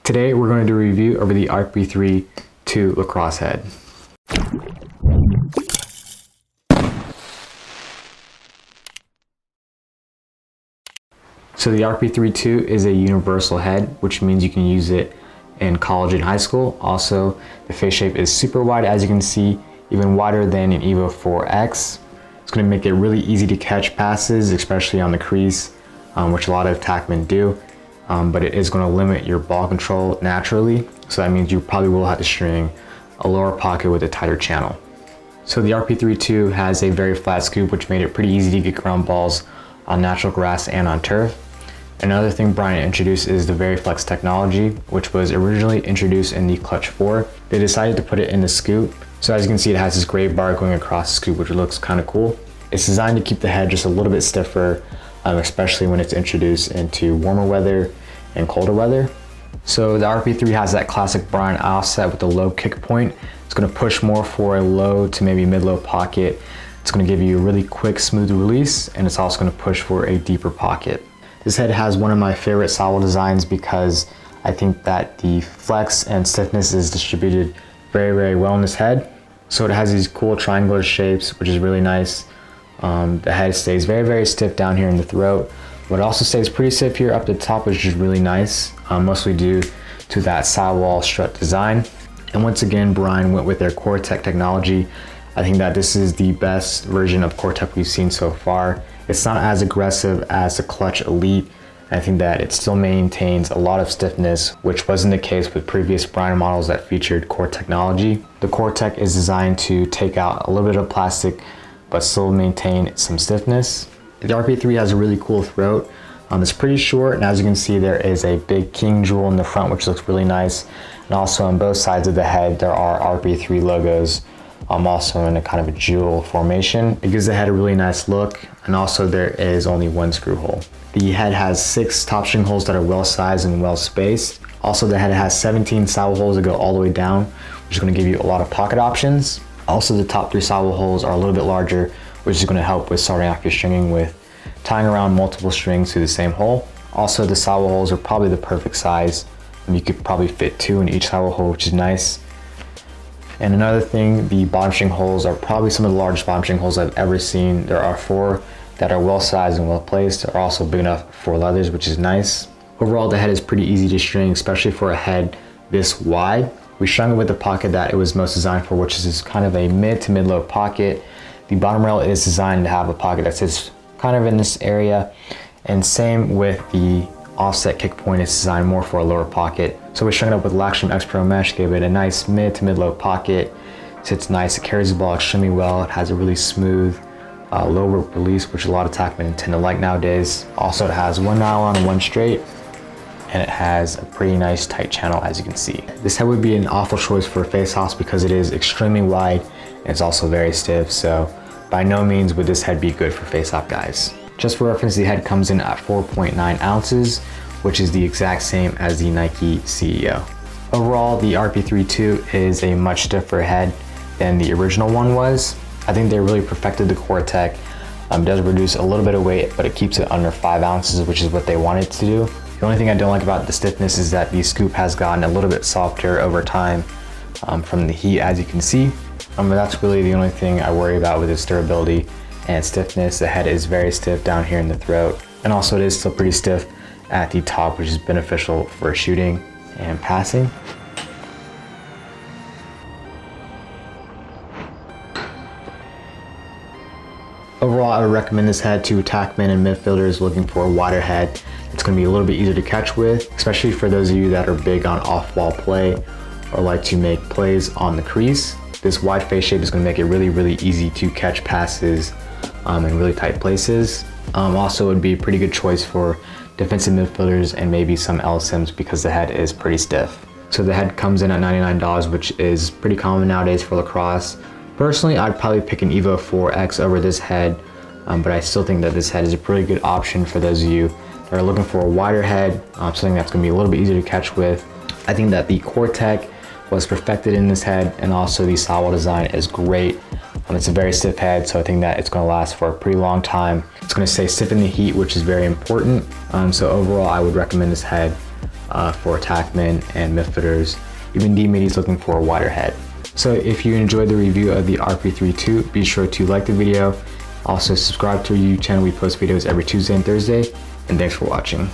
Today we're going to do a review over the RP3 II Lacrosse head. So the RP3 II is a universal head, which means you can use it in college and high school. Also, the face shape is super wide, as you can see, even wider than an Evo 4 X. It's going to make it really easy to catch passes, especially on the crease, which a lot of attackmen do. But it is going to limit your ball control naturally. So that means you probably will have to string a lower pocket with a tighter channel. So the RP3 II has a very flat scoop, which made it pretty easy to get ground balls on natural grass and on turf. Another thing Brine introduced is the VariFlex technology, which was originally introduced in the Clutch 4. They decided to put it in the scoop. So as you can see, it has this gray bar going across the scoop, which looks kind of cool. It's designed to keep the head just a little bit stiffer, especially when it's introduced into warmer weather and colder weather. So the RP3 has that classic Brine offset with the low kick point. It's going to push more for a low to maybe mid-low pocket. It's going to give you a really quick, smooth release, and it's also going to push for a deeper pocket. This head has one of my favorite saddle designs because I think that the flex and stiffness is distributed very, very well in this head. So it has these cool triangular shapes, which is really nice. The head stays very, very stiff down here in the throat, but it also stays pretty stiff here up the top, which is really nice, mostly due to that sidewall strut design. And once again, Brine went with their Core-Tech technology. I think that this is the best version of Core-Tech we've seen so far. It's not as aggressive as the Clutch Elite. I think that it still maintains a lot of stiffness, which wasn't the case with previous Brine models that featured Core technology. The Core-Tech is designed to take out a little bit of plastic, but still maintain some stiffness. The RP3 has a really cool throat. It's pretty short, and as you can see, there is a big king jewel in the front, which looks really nice. And also on both sides of the head, there are RP3 logos, also in a kind of a jewel formation. It gives the head a really nice look, and also there is only one screw hole. The head has 6 top string holes that are well sized and well spaced. Also, the head has 17 saddle holes that go all the way down, which is going to give you a lot of pocket options. Also, the top 3 saddle holes are a little bit larger, which is going to help with starting off your stringing with tying around multiple strings to the same hole. Also, the saddle holes are probably the perfect size. You could probably fit 2 in each saddle hole, which is nice. And another thing, the bottom string holes are probably some of the largest bottom string holes I've ever seen. There are 4 that are well sized and well placed. They're also big enough for leathers, which is nice. Overall, the head is pretty easy to string, especially for a head this wide. We strung it with the pocket that it was most designed for, which is kind of a mid to mid-low pocket. The bottom rail is designed to have a pocket that sits kind of in this area. And same with the offset kick point, is designed more for a lower pocket. So we strung it up with Lacrosse X Pro mesh, gave it a nice mid to mid-low pocket. Sits nice, it carries the ball extremely well. It has a really smooth low rope release, which a lot of attackmen tend to like nowadays. Also, it has 1 nylon and 1 straight, and it has a pretty nice tight channel, as you can see. This head would be an awful choice for face-offs because it is extremely wide and it's also very stiff. So by no means would this head be good for face-off guys. Just for reference, the head comes in at 4.9 ounces, which is the exact same as the Nike CEO. Overall, the RP3 II is a much stiffer head than the original one was. I think they really perfected the Core-Tech. It does reduce a little bit of weight, but it keeps it under 5 ounces, which is what they wanted to do. The only thing I don't like about the stiffness is that the scoop has gotten a little bit softer over time from the heat, as you can see. But that's really the only thing I worry about with its durability and stiffness. The head is very stiff down here in the throat, and also it is still pretty stiff at the top, which is beneficial for shooting and passing. Overall, I would recommend this head to attackmen and midfielders looking for a wider head. It's going to be a little bit easier to catch with, especially for those of you that are big on off-ball play or like to make plays on the crease. This wide face shape is going to make it really, really easy to catch passes in really tight places. Also, it would be a pretty good choice for defensive midfielders and maybe some LSMs because the head is pretty stiff. So the head comes in at $99, which is pretty common nowadays for lacrosse. Personally, I'd probably pick an Evo 4 X over this head, but I still think that this head is a pretty good option for those of you that are looking for a wider head, something that's going to be a little bit easier to catch with. I think that the Core-Tech was perfected in this head, and also the saddle design is great. It's a very stiff head, so I think that it's going to last for a pretty long time. It's going to stay stiff in the heat, which is very important. So overall, I would recommend this head for attackmen and midfielders. Even D-middies looking for a wider head. So if you enjoyed the review of the RP3 II, be sure to like the video. Also subscribe to our YouTube channel. We post videos every Tuesday and Thursday. And thanks for watching.